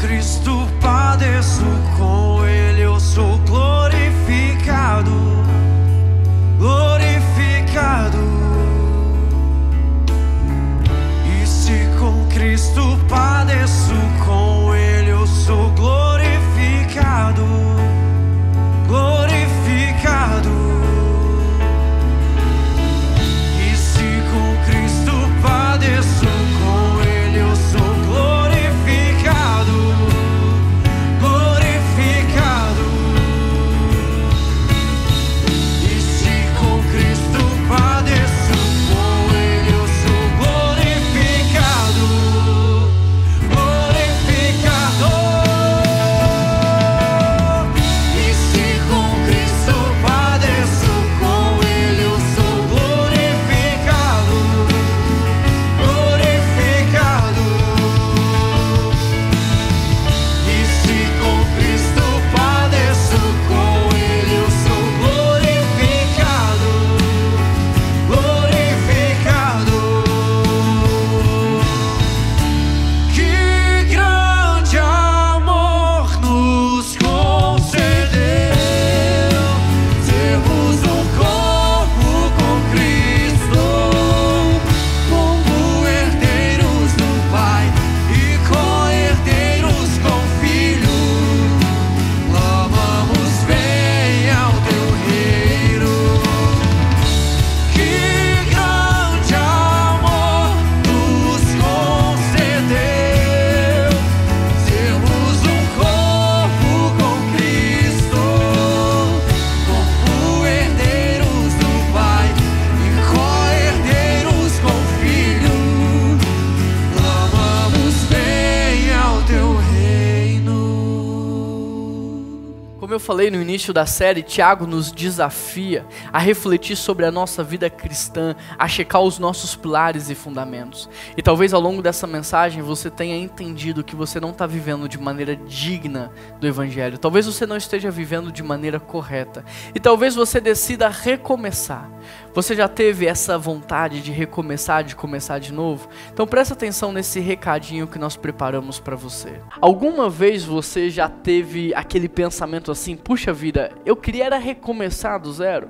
Cristo padeço, com Ele eu sou glorificado, glorificado. E se com Cristo padeço, com Ele eu sou glorificado, glorificado. E se com Cristo padeço, com Ele eu sou glorificado, glorificado. E se com Cristo padeço, com Ele eu sou glorificado, glorificado. E se com Cristo padeço, com Ele eu sou glorificado, glorificado. E se com Cristo padeço, com Ele eu sou glorificado, glorificado. Que grande amor nos concedeu, sermos um corpo com Cristo, como herdeiros do Pai e co-herdeiros com o Filho. Clamamos, venha ao teu reino. Que grande amor nos concedeu, sermos um corpo com Cristo, como herdeiros do Pai e co-herdeiros com o Filho. Clamamos, venha ao teu reino. Como eu falei no início da série, Tiago nos desafia a refletir sobre a nossa vida cristã, a checar os nossos pilares e fundamentos. E talvez ao longo dessa mensagem você tenha entendido que você não está vivendo de maneira digna do Evangelho. Talvez você não esteja vivendo de maneira correta. E talvez você decida recomeçar. Você já teve essa vontade de recomeçar, de começar de novo? Então presta atenção nesse recadinho que nós preparamos para você. Alguma vez você já teve aquele pensamento assim: puxa vida, eu queria era recomeçar do zero?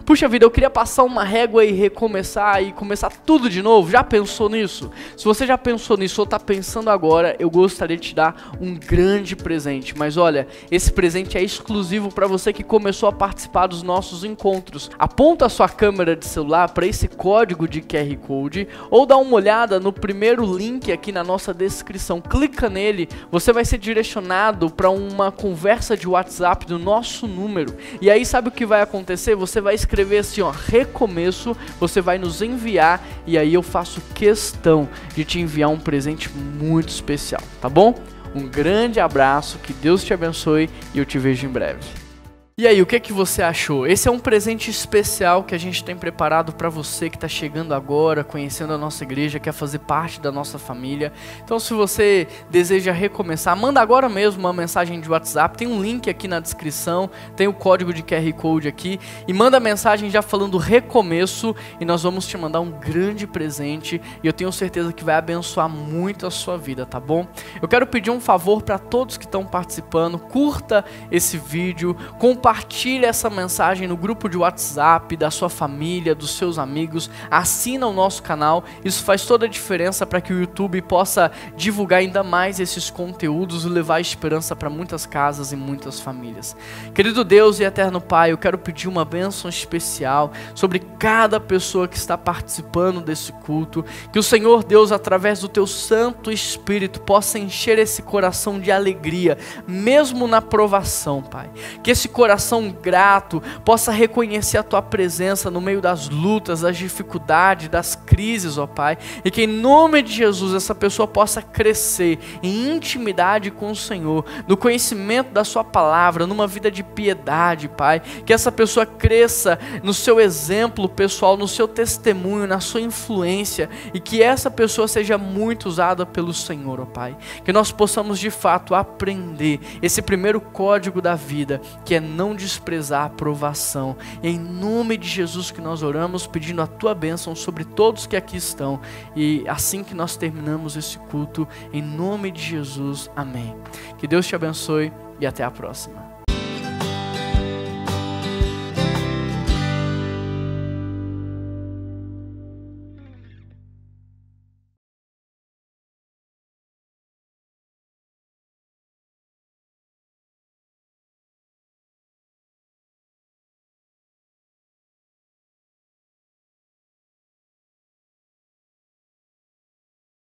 Puxa vida, eu queria passar uma régua e recomeçar e começar tudo de novo? Já pensou nisso? Se você já pensou nisso ou está pensando agora, eu gostaria de te dar um grande presente. Mas olha, esse presente é exclusivo para você que começou a participar dos nossos encontros. Aponta a sua câmera de celular para esse código de QR Code ou dá uma olhada no primeiro link aqui na nossa descrição. Clica nele, você vai ser direcionado para uma conversa de WhatsApp do nosso número. E aí sabe o que vai acontecer? Você vai escrever assim, ó, recomeço, você vai nos enviar e aí eu faço questão de te enviar um presente muito especial, tá bom? Um grande abraço, que Deus te abençoe e eu te vejo em breve. E aí, o que você achou? Esse é um presente especial que a gente tem preparado para você que está chegando agora, conhecendo a nossa igreja, quer fazer parte da nossa família. Então, se você deseja recomeçar, manda agora mesmo uma mensagem de WhatsApp. Tem um link aqui na descrição, tem o código de QR Code aqui. E manda mensagem já falando recomeço e nós vamos te mandar um grande presente. E eu tenho certeza que vai abençoar muito a sua vida, tá bom? Eu quero pedir um favor para todos que estão participando. Curta esse vídeo, compartilhe essa mensagem no grupo de WhatsApp da sua família, dos seus amigos, assina o nosso canal, isso faz toda a diferença para que o YouTube possa divulgar ainda mais esses conteúdos e levar esperança para muitas casas e muitas famílias. Querido Deus e eterno Pai, eu quero pedir uma bênção especial sobre cada pessoa que está participando desse culto, que o Senhor Deus, através do teu Santo Espírito, possa encher esse coração de alegria, mesmo na provação, Pai, que esse coração grato possa reconhecer a tua presença no meio das lutas, das dificuldades, das crises, ó Pai, e que em nome de Jesus essa pessoa possa crescer em intimidade com o Senhor, no conhecimento da sua palavra, numa vida de piedade, Pai, que essa pessoa cresça no seu exemplo pessoal, no seu testemunho, na sua influência, e que essa pessoa seja muito usada pelo Senhor, ó Pai, que nós possamos de fato aprender esse primeiro código da vida, que é não não desprezar a aprovação. É em nome de Jesus que nós oramos, pedindo a tua bênção sobre todos que aqui estão. E assim que nós terminamos esse culto, em nome de Jesus, amém. Que Deus te abençoe e até a próxima.